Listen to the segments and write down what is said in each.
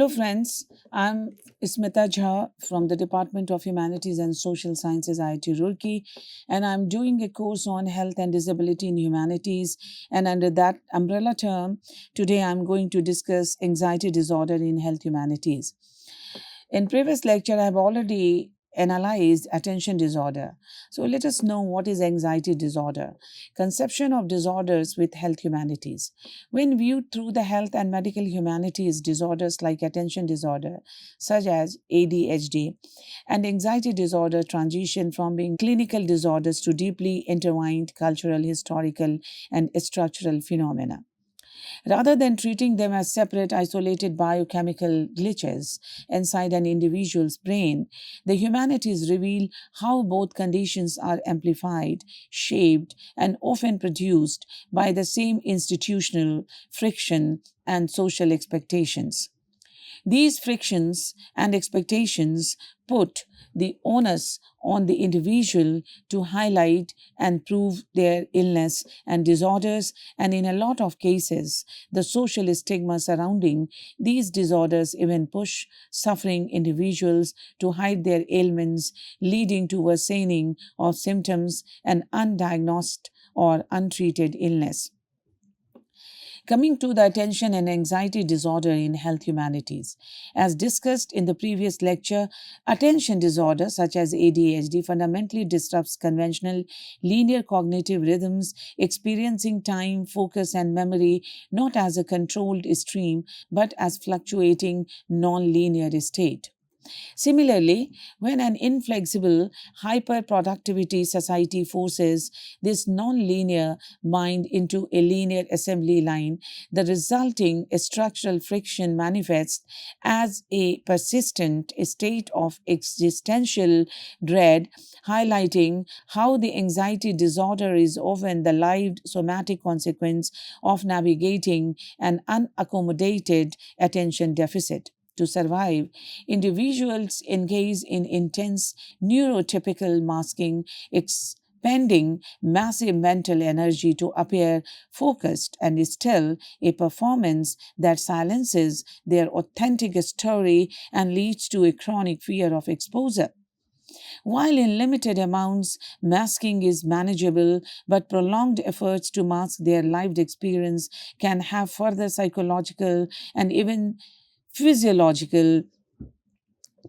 Hello, friends. I'm Smita Jha from the Department of Humanities and Social Sciences, IIT Roorkee, and I'm doing a course on health and disability in humanities. And under that umbrella term, today I'm going to discuss anxiety disorder in health humanities. In previous lecture, I have already analyzed attention disorder. So let us know what is anxiety disorder. Conception of disorders with health humanities. When viewed through the health and medical humanities, disorders like attention disorder, such as ADHD, and anxiety disorder transition from being clinical disorders to deeply intertwined cultural, historical, and structural phenomena. Rather than treating them as separate, isolated biochemical glitches inside an individual's brain, the humanities reveal how both conditions are amplified, shaped, and often produced by the same institutional friction and social expectations. These frictions and expectations put the onus on the individual to highlight and prove their illness and disorders, and in a lot of cases, the social stigma surrounding these disorders even push suffering individuals to hide their ailments, leading to worsening of symptoms and undiagnosed or untreated illness. Coming to the attention and anxiety disorder in health humanities. As discussed in the previous lecture, attention disorder such as ADHD fundamentally disrupts conventional linear cognitive rhythms, experiencing time, focus, and memory not as a controlled stream but as fluctuating non-linear state. Similarly, when an inflexible hyperproductivity society forces this nonlinear mind into a linear assembly line, the resulting structural friction manifests as a persistent state of existential dread, highlighting how the anxiety disorder is often the lived somatic consequence of navigating an unaccommodated attention deficit. To survive, individuals engage in intense neurotypical masking, expending massive mental energy to appear focused and still, a performance that silences their authentic story and leads to a chronic fear of exposure. While in limited amounts, masking is manageable, but prolonged efforts to mask their lived experience can have further psychological and even physiological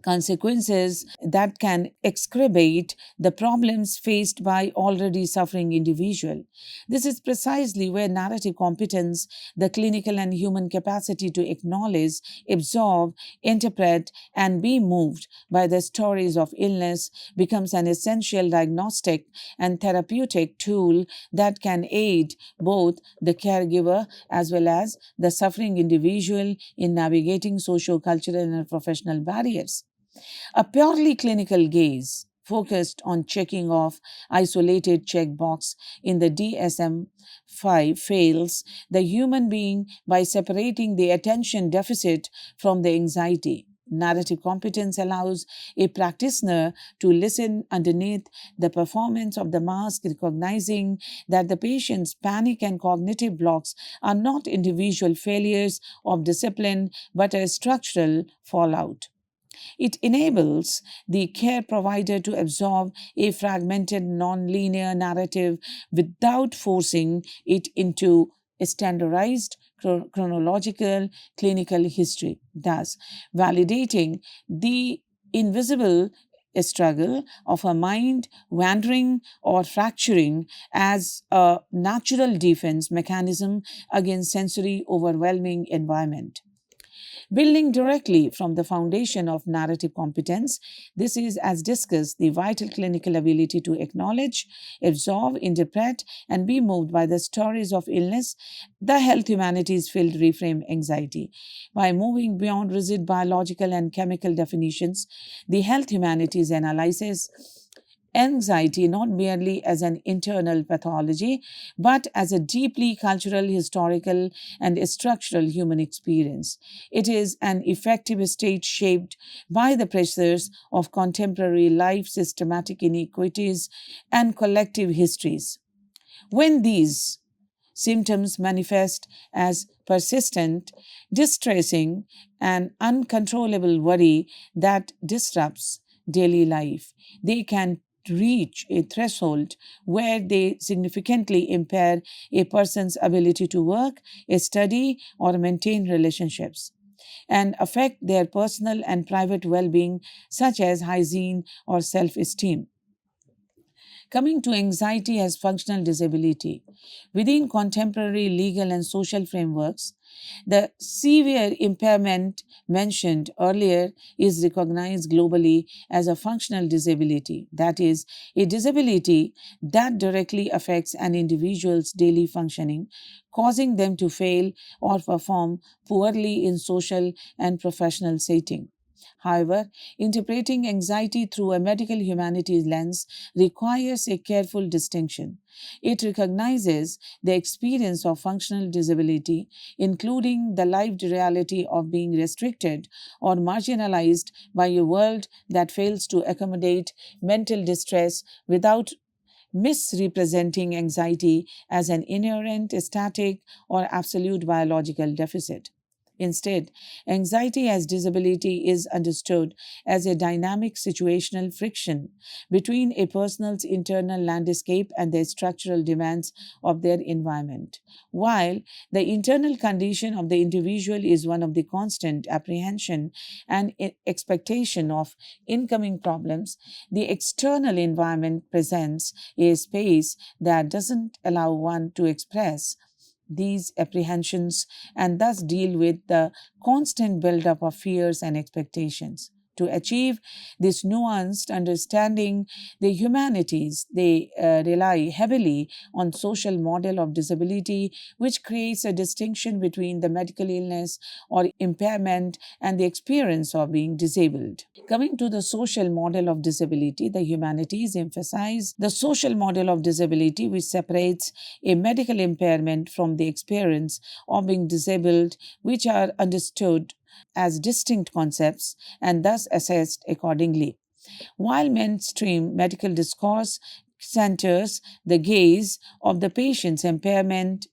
consequences that can exacerbate the problems faced by already suffering individual. This is precisely where narrative competence, the clinical and human capacity to acknowledge, absorb, interpret, and be moved by the stories of illness becomes an essential diagnostic and therapeutic tool that can aid both the caregiver as well as the suffering individual in navigating socio-cultural and professional barriers. A purely clinical gaze focused on checking off isolated checkbox in the DSM-5 fails the human being by separating the attention deficit from the anxiety. Narrative competence allows a practitioner to listen underneath the performance of the mask, recognizing that the patient's panic and cognitive blocks are not individual failures of discipline but a structural fallout. It enables the care provider to absorb a fragmented, non-linear narrative without forcing it into a standardized chronological clinical history, thus validating the invisible struggle of a mind wandering or fracturing as a natural defense mechanism against sensory overwhelming environment. Building directly from the foundation of narrative competence, this is, as discussed, the vital clinical ability to acknowledge, absorb, interpret, and be moved by the stories of illness. The health humanities field reframe anxiety. By moving beyond rigid biological and chemical definitions, the health humanities analyzes anxiety not merely as an internal pathology, but as a deeply cultural, historical, and structural human experience. It is an effective state shaped by the pressures of contemporary life, systematic inequities, and collective histories. When these Symptoms manifest as persistent, distressing, and uncontrollable worry that disrupts daily life. They can reach a threshold where they significantly impair a person's ability to work, study, or maintain relationships and affect their personal and private well being, such as hygiene or self esteem. Coming to anxiety as functional disability. Within contemporary legal and social frameworks, the severe impairment mentioned earlier is recognized globally as a functional disability, that is, a disability that directly affects an individual's daily functioning, causing them to fail or perform poorly in social and professional settings. However, interpreting anxiety through a medical humanities lens requires a careful distinction. It recognizes the experience of functional disability, including the lived reality of being restricted or marginalized by a world that fails to accommodate mental distress without misrepresenting anxiety as an inherent, static, or absolute biological deficit. Instead, anxiety as disability is understood as a dynamic situational friction between a person's internal landscape and the structural demands of their environment. While the internal condition of the individual is one of the constant apprehension and expectation of incoming problems, the external environment presents a space that doesn't allow one to express these apprehensions and thus deal with the constant buildup of fears and expectations. To achieve this nuanced understanding, the humanities they rely heavily on social model of disability, which creates a distinction between the medical illness or impairment and the experience of being disabled. Coming to the social model of disability, the humanities emphasize the social model of disability, which separates a medical impairment from the experience of being disabled, which are understood as distinct concepts and thus assessed accordingly. While mainstream medical discourse centers the gaze of the patient's impairment,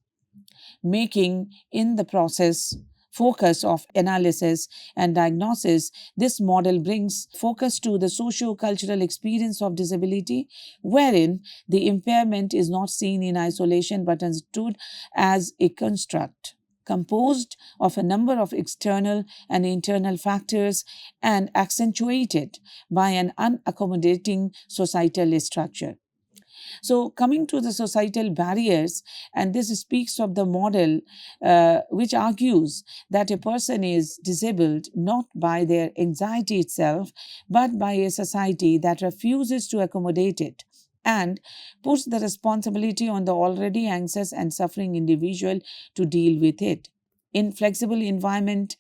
making in the process focus of analysis and diagnosis, this model brings focus to the socio-cultural experience of disability, wherein the impairment is not seen in isolation but understood as a construct composed of a number of external and internal factors and accentuated by an unaccommodating societal structure. So, coming to the societal barriers, and this speaks of the model which argues that a person is disabled not by their anxiety itself, but by a society that refuses to accommodate it and puts the responsibility on the already anxious and suffering individual to deal with it. In flexible environment,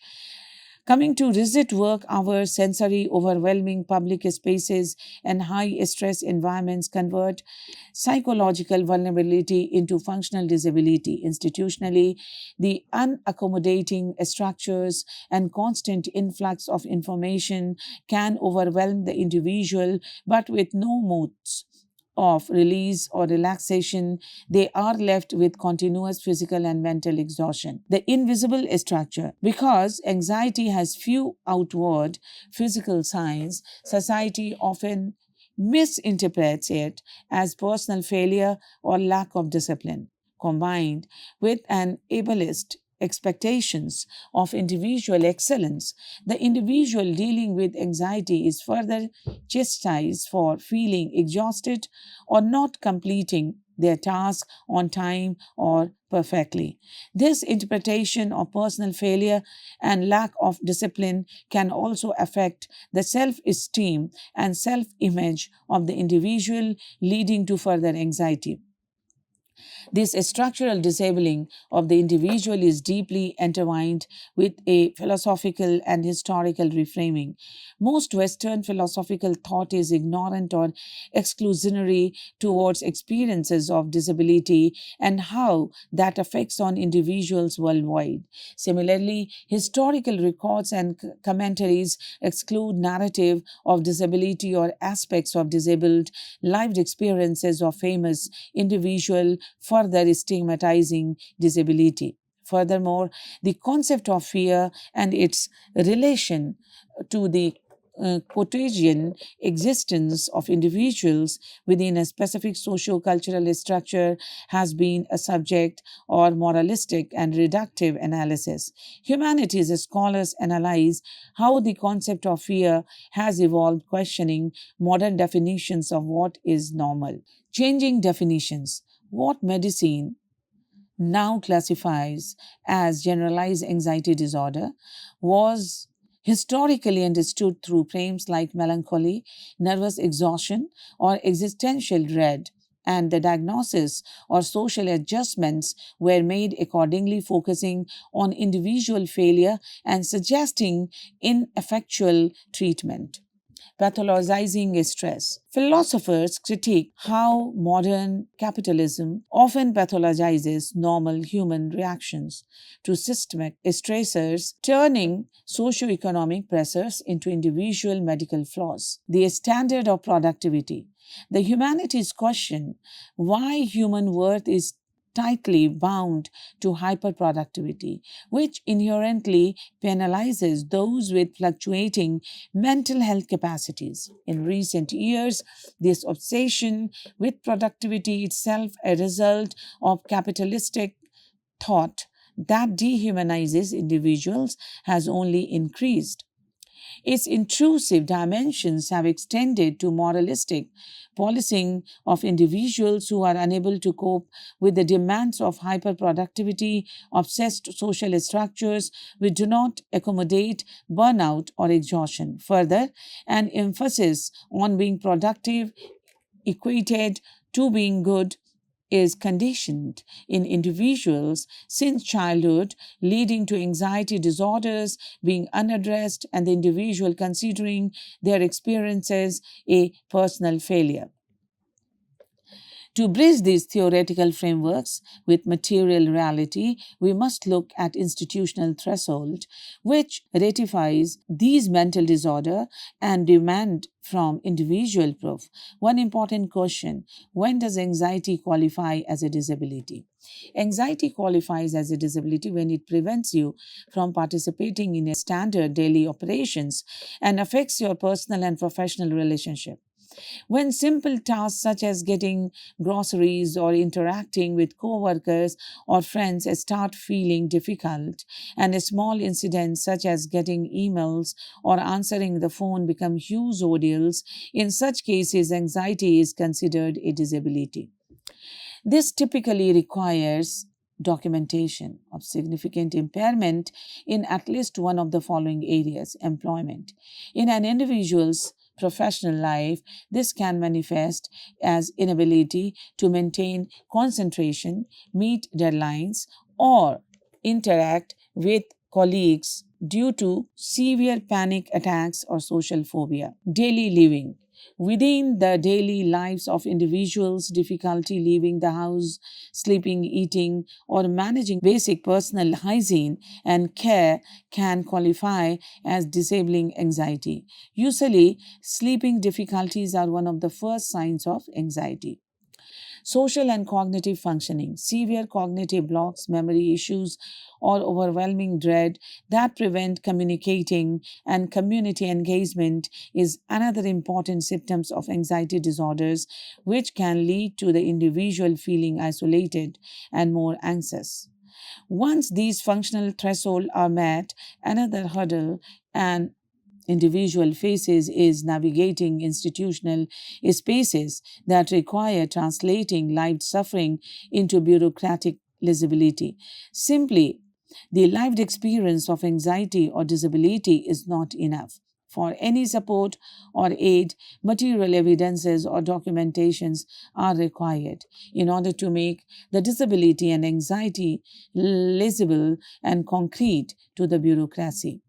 coming to rigid work hours, sensory overwhelming public spaces, and high stress environments convert psychological vulnerability into functional disability. Institutionally, the unaccommodating structures and constant influx of information can overwhelm the individual, but with no modes of release or relaxation, they are left with continuous physical and mental exhaustion. The invisible structure. Because anxiety has few outward physical signs, society often misinterprets it as personal failure or lack of discipline, combined with an ableist expectations of individual excellence. The individual dealing with anxiety is further chastised for feeling exhausted or not completing their task on time or perfectly. This interpretation of personal failure and lack of discipline can also affect the self esteem and self image of the individual, leading to further anxiety. This structural disabling of the individual is deeply intertwined with a philosophical and historical reframing. Most Western philosophical thought is ignorant or exclusionary towards experiences of disability and how that affects on individuals worldwide. Similarly, historical records and commentaries exclude narrative of disability or aspects of disabled lived experiences of famous individual further stigmatizing disability. Furthermore, the concept of fear and its relation to the quotidian existence of individuals within a specific socio-cultural structure has been a subject or moralistic and reductive analysis. Humanities scholars analyze how the concept of fear has evolved, questioning modern definitions of what is normal. Changing definitions. What medicine now classifies as generalized anxiety disorder was historically understood through frames like melancholy, nervous exhaustion, or existential dread, and the diagnosis or social adjustments were made accordingly, focusing on individual failure and suggesting ineffectual treatment. Pathologizing stress. Philosophers critique how modern capitalism often pathologizes normal human reactions to systemic stressors, turning socioeconomic pressures into individual medical flaws. The standard of productivity. The humanities question why human worth is tightly bound to hyperproductivity, which inherently penalizes those with fluctuating mental health capacities. In recent years, this obsession with productivity itself a result of capitalistic thought that dehumanizes individuals has only increased. Its intrusive dimensions have extended to moralistic policing of individuals who are unable to cope with the demands of hyperproductivity, obsessed social structures which do not accommodate burnout or exhaustion. Further, an emphasis on being productive equated to being good is conditioned in individuals since childhood, leading to anxiety disorders being unaddressed and the individual considering their experiences a personal failure. To bridge these theoretical frameworks with material reality, we must look at institutional threshold, which ratifies these mental disorder and demand from individual proof. One important question: when does anxiety qualify as a disability? Anxiety qualifies as a disability when it prevents you from participating in a standard daily operations and affects your personal and professional relationship. When simple tasks such as getting groceries or interacting with coworkers or friends start feeling difficult, and a small incident such as getting emails or answering the phone become huge ordeals, in such cases, anxiety is considered a disability. This typically requires documentation of significant impairment in at least one of the following areas: employment. In an individual's professional life, this can manifest as inability to maintain concentration, meet deadlines, or interact with colleagues due to severe panic attacks or social phobia. Daily living. Within the daily lives of individuals, difficulty leaving the house, sleeping, eating, or managing basic personal hygiene and care can qualify as disabling anxiety. Usually, sleeping difficulties are one of the first signs of anxiety. Social and cognitive functioning. Severe cognitive blocks, memory issues, or overwhelming dread that prevent communicating and community engagement is another important symptoms of anxiety disorders, which can lead to the individual feeling isolated and more anxious. Once these functional thresholds are met, another hurdle and individual faces is navigating institutional spaces that require translating lived suffering into bureaucratic legibility. Simply, the lived experience of anxiety or disability is not enough. For any support or aid, material evidences or documentations are required in order to make the disability and anxiety legible and concrete to the bureaucracy.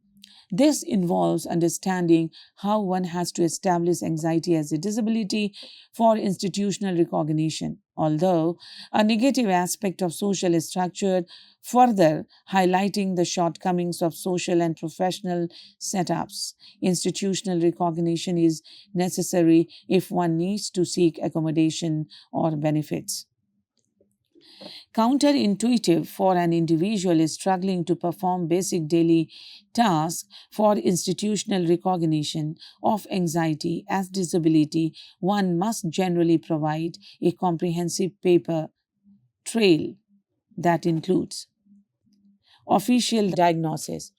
This involves understanding how one has to establish anxiety as a disability for institutional recognition. Although a negative aspect of social structure, further highlighting the shortcomings of social and professional setups, institutional recognition is necessary if one needs to seek accommodation or benefits. counterintuitive for an individual struggling to perform basic daily tasks. For institutional recognition of anxiety as disability, one must generally provide a comprehensive paper trail that includes official diagnosis,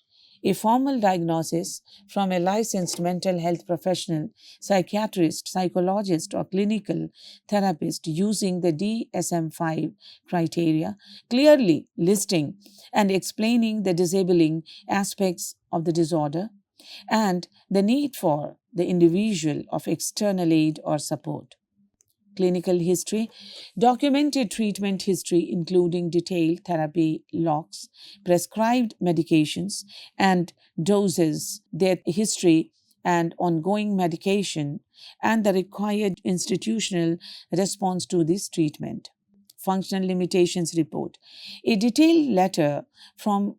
a formal diagnosis from a licensed mental health professional, psychiatrist, psychologist, or clinical therapist using the DSM 5 criteria, clearly listing and explaining the disabling aspects of the disorder and the need for the individual of external aid or support. Clinical history, documented treatment history, including detailed therapy logs, prescribed medications and doses, their history and ongoing medication, and the required institutional response to this treatment. Functional limitations report, a detailed letter from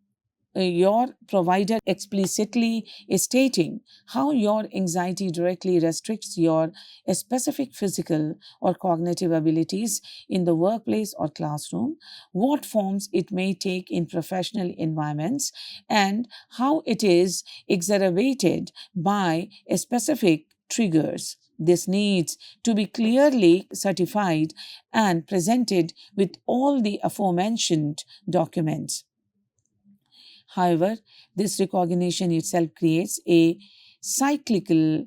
your provider explicitly stating how your anxiety directly restricts your specific physical or cognitive abilities in the workplace or classroom, what forms it may take in professional environments, and how it is exacerbated by specific triggers. This needs to be clearly certified and presented with all the aforementioned documents. However, this recognition itself creates a cyclical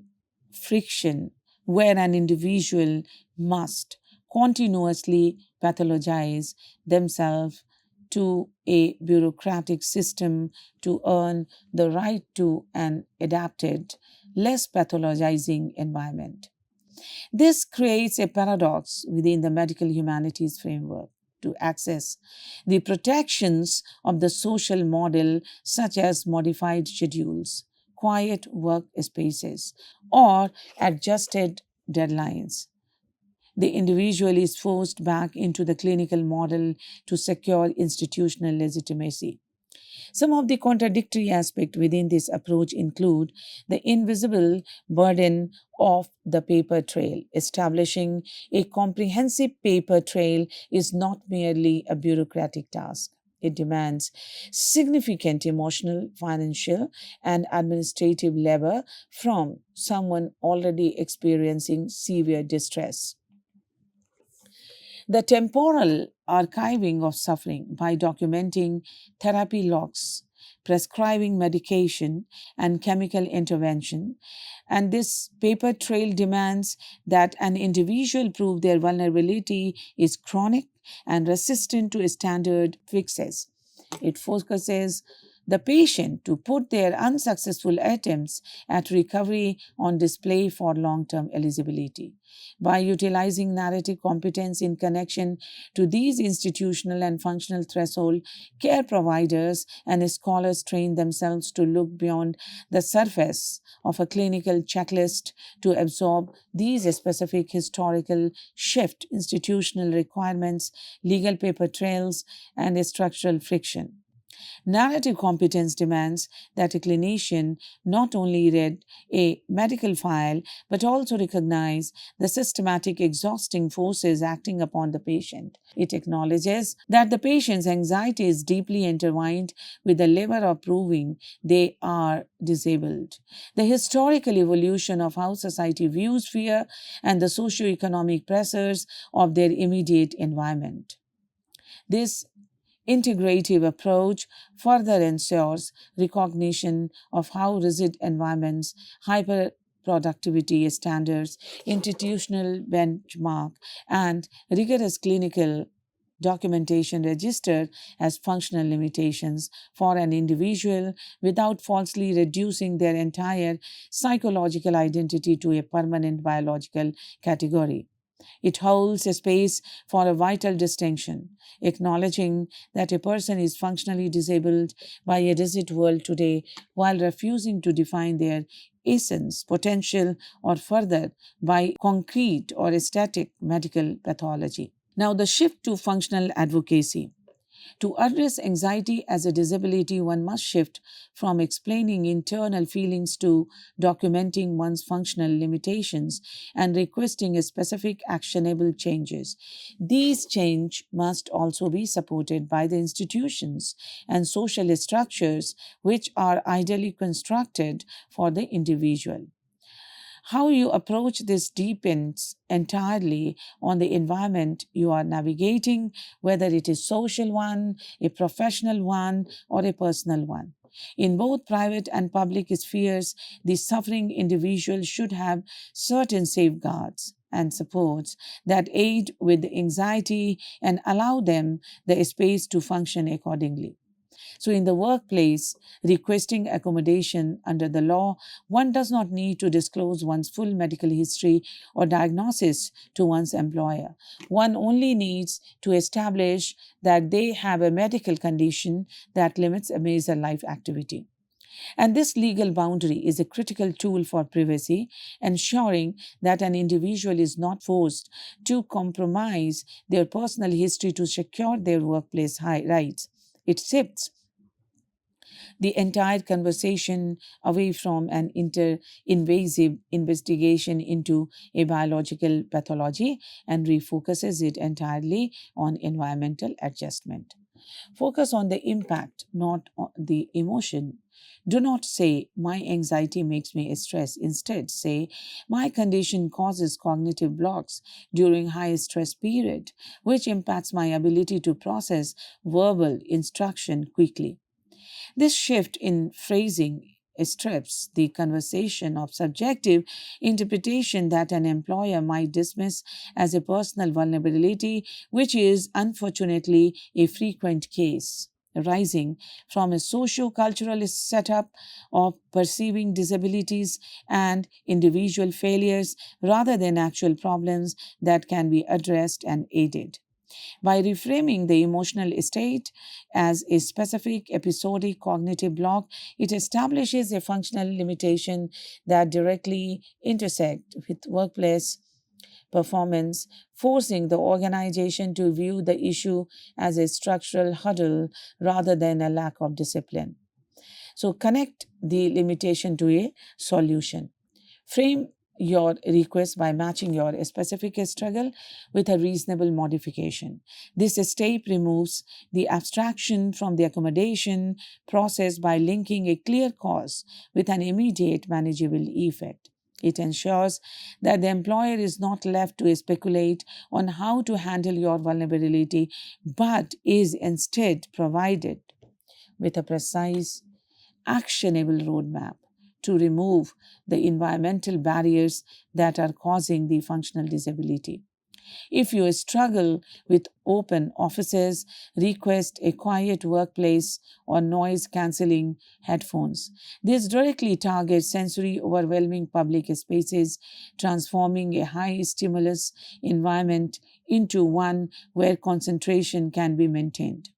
friction where an individual must continuously pathologize themselves to a bureaucratic system to earn the right to an adapted, less pathologizing environment. This creates a paradox within the medical humanities framework. To access the protections of the social model, such as modified schedules, quiet work spaces, or adjusted deadlines. The individual is forced back into the clinical model to secure institutional legitimacy. Some of the contradictory aspects within this approach include the invisible burden of the paper trail. Establishing a comprehensive paper trail is not merely a bureaucratic task. It demands significant emotional, financial, and administrative labor from someone already experiencing severe distress. The temporal archiving of suffering by documenting therapy logs, prescribing medication, and chemical intervention. And this paper trail demands that an individual prove their vulnerability is chronic and resistant to standard fixes. It focuses the patient to put their unsuccessful attempts at recovery on display for long term eligibility. By utilizing narrative competence in connection to these institutional and functional threshold, care providers and scholars train themselves to look beyond the surface of a clinical checklist to absorb these specific historical shift, institutional requirements, legal paper trails, and structural friction. Narrative competence demands that a clinician not only read a medical file but also recognize the systematic exhausting forces acting upon the patient. It acknowledges that the patient's anxiety is deeply intertwined with the labor of proving they are disabled. The historical evolution of how society views fear and the socio-economic pressures of their immediate environment. This integrative approach further ensures recognition of how rigid environments, hyper productivity standards, institutional benchmark, and rigorous clinical documentation registered as functional limitations for an individual without falsely reducing their entire psychological identity to a permanent biological category. It holds a space for a vital distinction, acknowledging that a person is functionally disabled by a rigid world today while refusing to define their essence, potential, or further by concrete or static medical pathology. Now, the shift to functional advocacy. To address anxiety as a disability, one must shift from explaining internal feelings to documenting one's functional limitations and requesting a specific actionable changes. These change must also be supported by the institutions and social structures which are ideally constructed for the individual. How you approach this depends entirely on the environment you are navigating, whether it is social one, a professional one, or a personal one. In both private and public spheres, the suffering individual should have certain safeguards and supports that aid with anxiety and allow them the space to function accordingly. So, in the workplace, requesting accommodation under the law, one does not need to disclose one's full medical history or diagnosis to one's employer. One only needs to establish that they have a medical condition that limits a major life activity. And this legal boundary is a critical tool for privacy, ensuring that an individual is not forced to compromise their personal history to secure their workplace rights. It shifts the entire conversation away from an invasive investigation into a biological pathology and refocuses it entirely on environmental adjustment. Focus on the impact, not on the emotion. Do not say, my anxiety makes me stress. Instead, say, my condition causes cognitive blocks during high stress period, which impacts my ability to process verbal instruction quickly. This shift in phrasing strips the conversation of subjective interpretation that an employer might dismiss as a personal vulnerability, which is unfortunately a frequent case. Arising from a socio cultural setup of perceiving disabilities and individual failures rather than actual problems that can be addressed and aided. By reframing the emotional state as a specific episodic cognitive block, it establishes a functional limitation that directly intersect with workplace performance, forcing the organization to view the issue as a structural hurdle rather than a lack of discipline. So connect the limitation to a solution. Frame your request by matching your specific struggle with a reasonable modification. This step removes the abstraction from the accommodation process by linking a clear cause with an immediate manageable effect. It ensures that the employer is not left to speculate on how to handle your vulnerability, but is instead provided with a precise actionable roadmap to remove the environmental barriers that are causing the functional disability. If you struggle with open offices, request a quiet workplace or noise cancelling headphones. This directly targets sensory overwhelming public spaces, transforming a high stimulus environment into one where concentration can be maintained.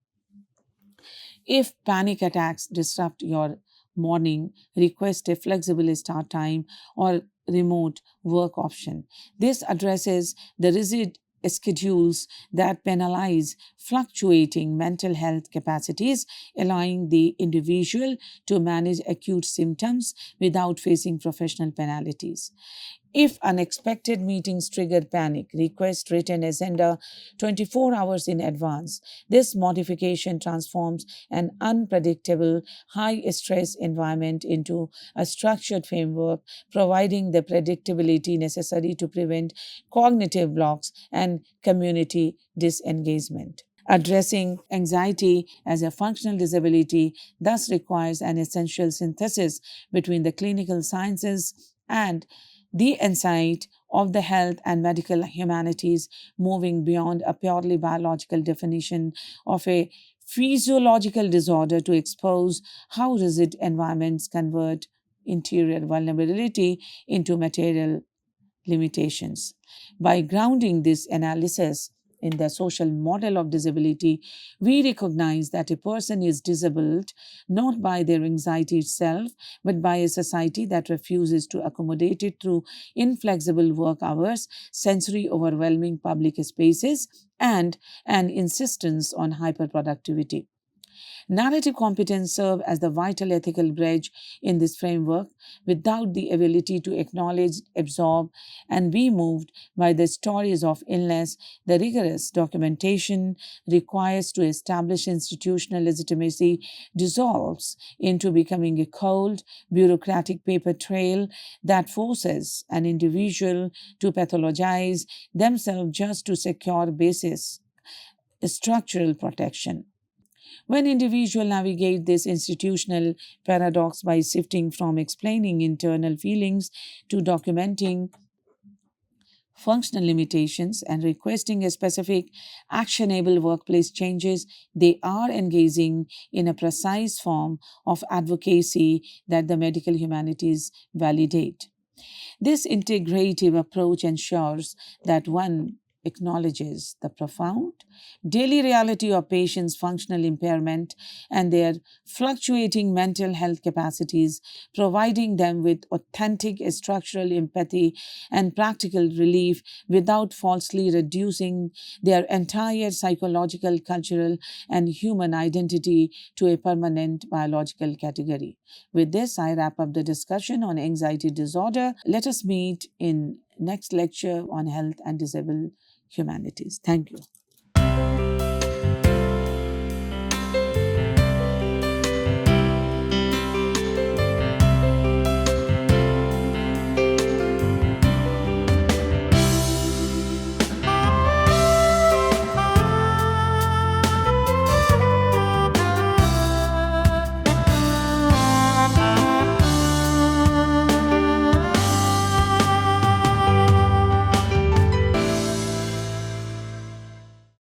If panic attacks disrupt your morning, request a flexible start time or remote work option. This addresses the rigid schedules that penalize fluctuating mental health capacities, allowing the individual to manage acute symptoms without facing professional penalties. If unexpected meetings trigger panic, request written agenda 24 hours in advance. This modification transforms an unpredictable, high stress environment into a structured framework, providing the predictability necessary to prevent cognitive blocks and community disengagement. Addressing anxiety as a functional disability thus requires an essential synthesis between the clinical sciences and the insight of the health and medical humanities, moving beyond a purely biological definition of a physiological disorder to expose how rigid environments convert interior vulnerability into material limitations. By grounding this analysis in the social model of disability, we recognize that a person is disabled not by their anxiety itself, but by a society that refuses to accommodate it through inflexible work hours, sensory overwhelming public spaces, and an insistence on hyperproductivity. Narrative competence serve as the vital ethical bridge in this framework. Without the ability to acknowledge, absorb, and be moved by the stories of illness, the rigorous documentation required to establish institutional legitimacy dissolves into becoming a cold, bureaucratic paper trail that forces an individual to pathologize themselves just to secure basis structural protection. When individuals navigate this institutional paradox by shifting from explaining internal feelings to documenting functional limitations and requesting a specific actionable workplace changes, they are engaging in a precise form of advocacy that the medical humanities validate. This integrative approach ensures that one acknowledges the profound daily reality of patients' functional impairment and their fluctuating mental health capacities, providing them with authentic structural empathy and practical relief without falsely reducing their entire psychological, cultural, and human identity to a permanent biological category. With this, I wrap up the discussion on anxiety disorder. Let us meet in next lecture on health and disability humanities. Thank you.